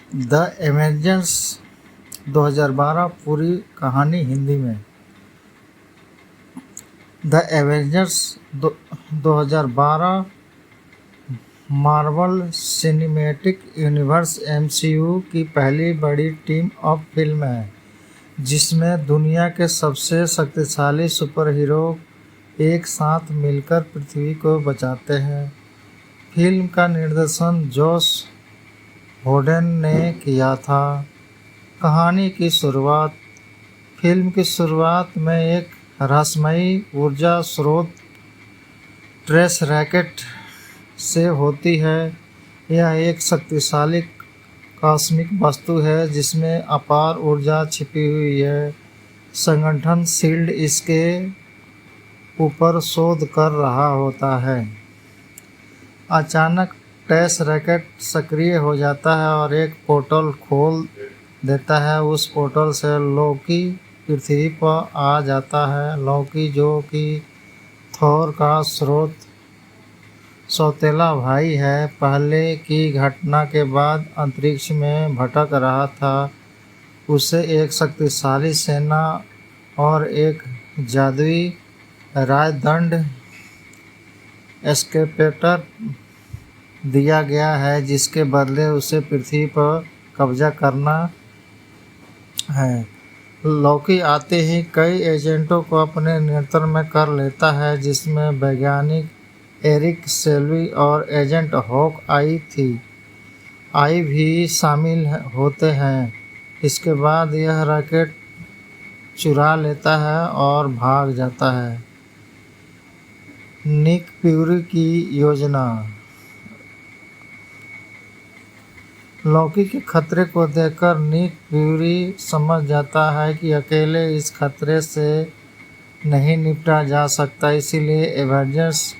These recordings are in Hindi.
द एवेंजर्स 2012 पूरी कहानी हिंदी में। The Avengers 2012 Marvel cinematic universe (MCU) की पहली बड़ी टीम अप फिल्म है जिसमें दुनिया के सबसे शक्तिशाली सुपरहीरो एक साथ मिलकर पृथ्वी को बचाते हैं। फिल्म का निर्देशन जोश वोडेन ने किया था। कहानी की शुरुआत। फिल्म की शुरुआत में एक रहस्यमयी ऊर्जा स्रोत ट्रेस रैकेट से होती है। यह एक शक्तिशाली कॉस्मिक वस्तु है जिसमें अपार ऊर्जा छिपी हुई है। संगठन शील्ड इसके ऊपर शोध कर रहा होता है। अचानक ट्रेस रैकेट सक्रिय हो जाता है और एक पोर्टल खोल देता है। उस पोर्टल से लोकी पृथ्वी पर आ जाता है। लोकी, जो कि थोर का सौतेला भाई है, पहले की घटना के बाद अंतरिक्ष में भटक रहा था। उसे एक शक्तिशाली सेना और एक जादुई राजदंड एस्केपेटर दिया गया है जिसके बदले उसे पृथ्वी पर कब्जा करना है। लोकी आते ही कई एजेंटों को अपने नियंत्रण में कर लेता है जिसमें वैज्ञानिक एरिक सेल्वी और एजेंट हॉक आई भी शामिल होते हैं। इसके बाद यह रॉकेट चुरा लेता है और भाग जाता है। निक फ्यूरी की योजना। लोकी के खतरे को देखकर निक फ्यूरी समझ जाता है कि अकेले इस खतरे से नहीं निपटा जा सकता, इसीलिए एवेंजर्स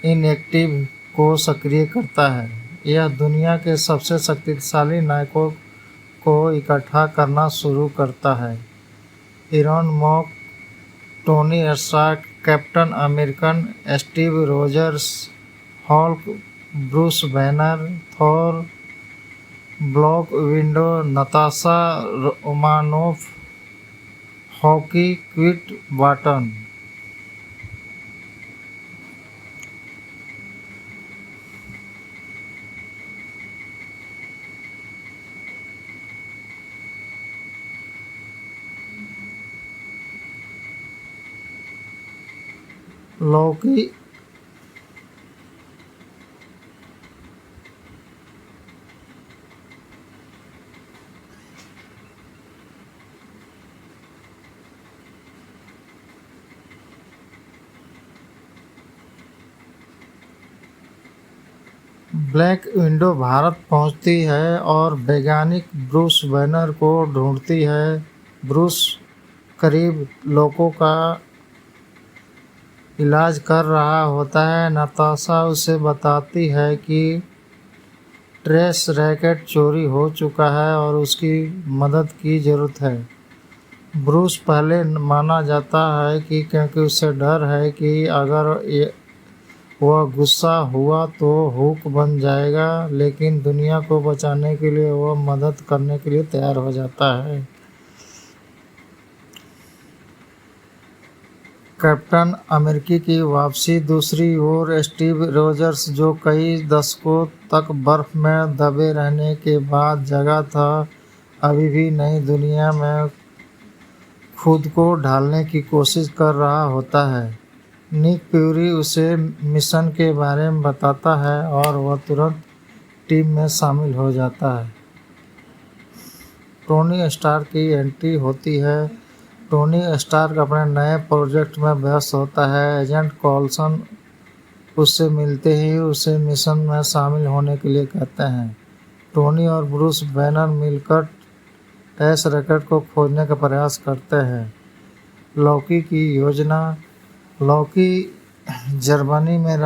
इनिशिएटिव को सक्रिय करता है। यह दुनिया के सबसे शक्तिशाली नायकों को इकट्ठा करना शुरू करता है। Iron man, Tony Stark, Captain American, Steve Rogers, Hulk, Bruce Banner, Thor, black widow, Natasha Romanoff, Hawkeye, Clint Barton. Loki black widow Bharat पहुंचती है और वैज्ञानिक ब्रूस बैनर को ढूंढती है। ब्रूस करीब लोगों का इलाज कर रहा होता है। नताशा उसे बताती है कि ट्रेस रैकेट चोरी हो चुका है और उसकी मदद की ज़रूरत है। ब्रूस पहले माना जाता है कि क्योंकि उसे डर है कि अगर वह गुस्सा हुआ तो हुक बन जाएगा, लेकिन दुनिया को बचाने के लिए वह मदद करने के लिए तैयार हो जाता है। कैप्टन अमेरिका की वापसी। दूसरी ओर स्टीव रोजर्स, जो कई दशकों तक बर्फ में दबे रहने के बाद जगा था, अभी भी नई दुनिया में खुद को ढालने की कोशिश कर रहा होता है। निक फ्यूरी उसे मिशन के बारे में बताता है और वह तुरंत टीम में शामिल हो जाता है। टोनी स्टार्क की एंट्री होती है। टोनी स्टार्क अपने नए प्रोजेक्ट में व्यस्त होता है। एजेंट कॉल्सन उससे मिलते ही उसे मिशन में शामिल होने के लिए कहते हैं। टोनी और ब्रूस बैनर मिलकर ट्रेस रैकेट को खोजने का प्रयास करते हैं। लोकी की योजना। लोकी जर्मनी में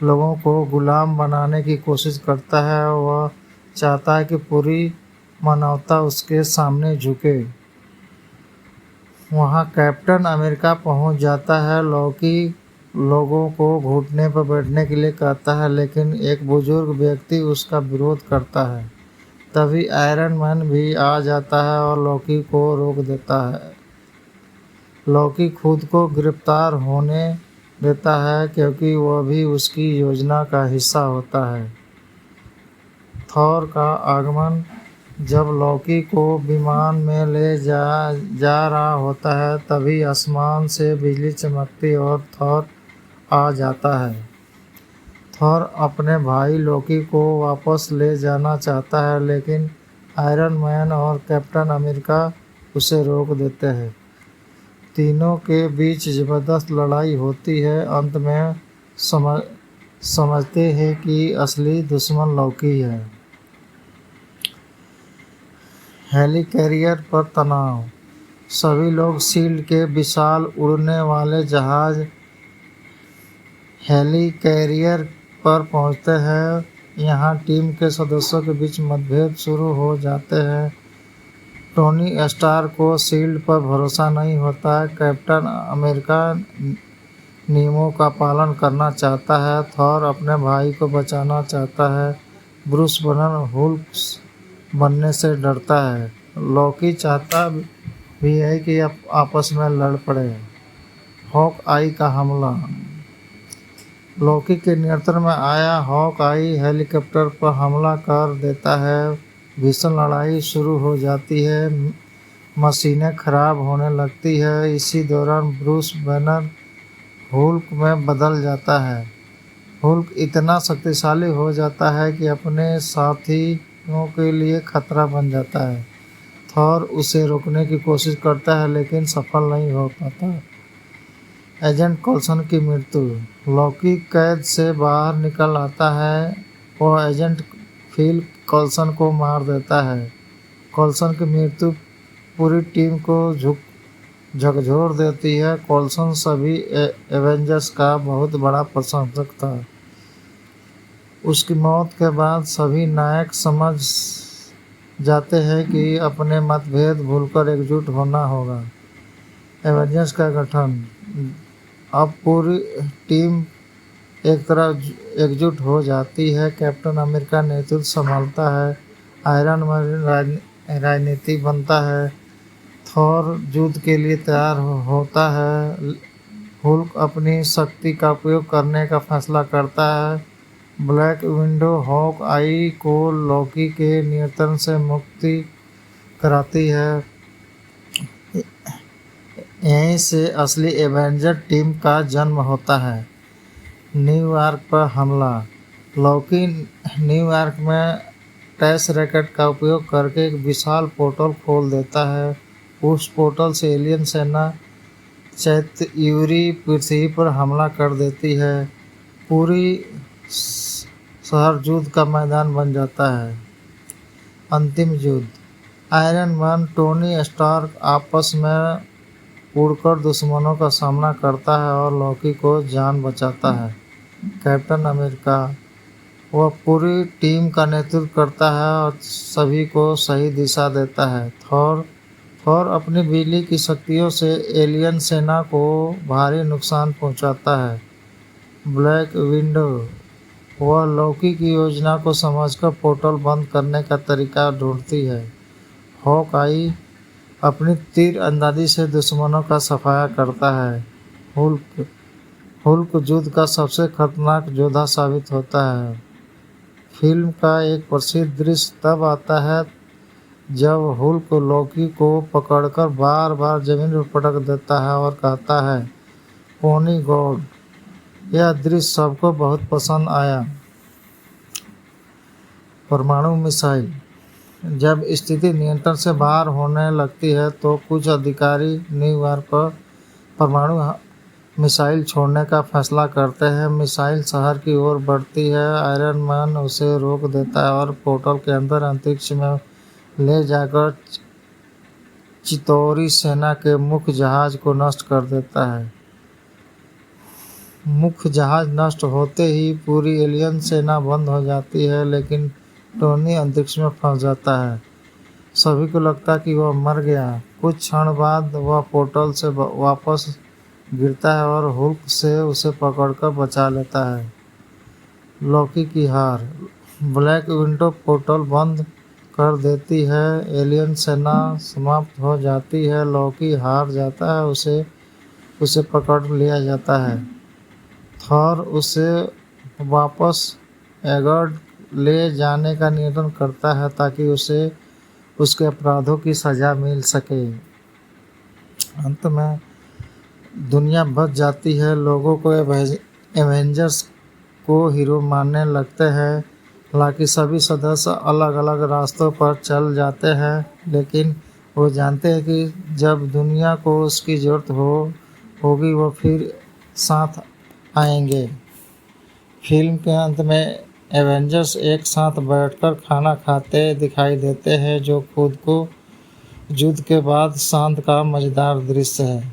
लोगों को गुलाम बनाने की कोशिश करता है। वह चाहता है कि पूरी मानवता उसके सामने झुके। वहाँ कैप्टन अमेरिका पहुँच जाता है। लोकी लोगों को घुटने पर बैठने के लिए कहता है, लेकिन एक बुजुर्ग व्यक्ति उसका विरोध करता है। तभी आयरन मैन भी आ जाता है और लॉकी को रोक देता है। लॉकी खुद को गिरफ्तार होने देता है क्योंकि वह भी उसकी योजना का हिस्सा होता है। थॉर का आगमन। जब लॉकी को विमान में ले जा रहा होता है तभी आसमान से बिजली चमकती और थॉर आ जाता है। थॉर अपने भाई लॉकी को वापस ले जाना चाहता है लेकिन आयरन मैन और कैप्टन अमेरिका उसे रोक देते हैं। तीनों के बीच जबरदस्त लड़ाई होती है। अंत में समझते हैं कि असली दुश्मन लॉकी है। हेलिकैरियर पर तनाव। सभी लोग शील्ड के विशाल उड़ने वाले जहाज हेलिकैरियर पर पहुंचते हैं। यहाँ टीम के सदस्यों के बीच मतभेद शुरू हो जाते हैं। टोनी स्टार्क को शील्ड पर भरोसा नहीं होता है। कैप्टन अमेरिका नियमों का पालन करना चाहता है। थॉर अपने भाई को बचाना चाहता है। ब्रूस बनर हुल्क बनने से डरता है। लॉकी चाहता भी है कि आपस में लड़ पड़े। हॉक आई का हमला। लॉकी के नियंत्रण में आया हॉक आई हेलीकॉप्टर पर हमला कर देता है। भीषण लड़ाई शुरू हो जाती है। मशीनें खराब होने लगती है। इसी दौरान ब्रूस बैनर हुल्क में बदल जाता है। हुल्क इतना शक्तिशाली हो जाता है कि अपने साथियों के लिए खतरा बन जाता है। थॉर उसे रोकने की कोशिश करता है लेकिन सफल नहीं हो पाता। एजेंट कोल्सन की मृत्यु। लॉकी कैद से बाहर निकल आता है। वह एजेंट फिल कोल्सन को मार देता है। कोल्सन की मृत्यु पूरी टीम को झकझोर देती है। कोल्सन सभी एवेंजर्स का बहुत बड़ा प्रशंसक था। उसकी मौत के बाद सभी नायक समझ जाते हैं कि अपने मतभेद भूलकर एकजुट होना होगा। एवेंजर्स का गठन। अब पूरी टीम एक तरफ एकजुट हो जाती है। कैप्टन अमेरिका नेतृत्व संभालता है। आयरन मैन राजनीति बनता है। थॉर युद्ध के लिए तैयार होता है। हुल्क अपनी शक्ति का उपयोग करने का फैसला करता है। ब्लैक विंडो हॉक आई को लॉकी के नियंत्रण से मुक्ति कराती है। यहीं से असली एवेंजर टीम का जन्म होता है। न्यूयॉर्क पर हमला। लॉकी न्यूयॉर्क में टेस रैकेट का उपयोग करके एक विशाल पोर्टल खोल देता है। उस पोर्टल से एलियन सेना चैत्यूरी पृथ्वी पर हमला कर देती है। पूरी शहर युद्ध का मैदान बन जाता है। अंतिम युद्ध। आयरन मैन टोनी स्टार्क आपस में उड़कर दुश्मनों का सामना करता है और लॉकी को जान बचाता है। Captain America. वह पूरी टीम का नेतृत्व करता है और सभी को सही दिशा देता है। थॉर अपनी बिजली की शक्तियों से एलियन सेना को भारी नुकसान पहुंचाता है। Black window. वह लॉकी की योजना को समझकर पोर्टल बंद करने का तरीका ढूंढती है। हॉक आई अपनी तीर अंदाजी से दुश्मनों का सफाया करता है। हुल्क युद्ध का सबसे खतरनाक योद्धा साबित होता है। फिल्म का एक प्रसिद्ध दृश्य तब आता है जब हुल्क लॉकी को पकड़कर बार बार जमीन पर पटक देता है और कहता है, पोनी गॉड। यह दृश्य सबको बहुत पसंद आया। परमाणु मिसाइल। जब स्थिति नियंत्रण से बाहर होने लगती है तो कुछ अधिकारी न्यूयॉर्क पर परमाणु मिसाइल छोड़ने का फैसला करते हैं। मिसाइल शहर की ओर बढ़ती है। आयरन मैन उसे रोक देता है और पोर्टल के अंदर अंतरिक्ष में ले जाकर चितौरी सेना के मुख्य जहाज को नष्ट कर देता है। मुख्य जहाज नष्ट होते ही पूरी एलियन सेना बंद हो जाती है लेकिन टोनी अंतरिक्ष में फंस जाता है। सभी को लगता है कि वह मर गया। कुछ क्षण बाद वह पोर्टल से वापस गिरता है और हुल्क से उसे पकड़कर बचा लेता है। लॉकी की हार। ब्लैक विंडो पोर्टल बंद कर देती है, एलियन सेना समाप्त हो जाती है, लॉकी हार जाता है, उसे पकड़ लिया जाता है। थॉर उसे वापस एगर्ड ले जाने का निर्णय करता है ताकि उसे उसके अपराधों की सज़ा मिल सके। अंत में दुनिया बच जाती है, लोगों को एवेंजर्स को हीरो मानने लगते हैं। हालांकि सभी सदस्य अलग अलग रास्तों पर चल जाते हैं, लेकिन वो जानते हैं कि जब दुनिया को उसकी ज़रूरत होगी वो फिर साथ आएंगे। फिल्म के अंत में एवेंजर्स एक साथ बैठकर खाना खाते दिखाई देते हैं, जो खुद को युद्ध के बाद शांत का मज़ेदार दृश्य है।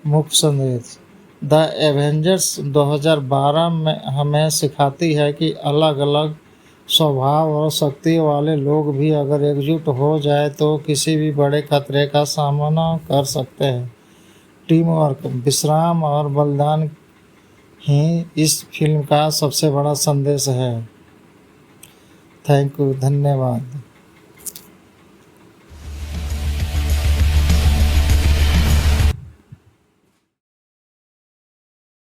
मुख्य संदेश: द एवेंजर्स 2012 में हमें सिखाती है कि अलग अलग स्वभाव और शक्ति वाले लोग भी अगर एकजुट हो जाए तो किसी भी बड़े खतरे का सामना कर सकते हैं। टीम वर्क, विश्राम और बलिदान ही इस फिल्म का सबसे बड़ा संदेश है। थैंक यू, धन्यवाद।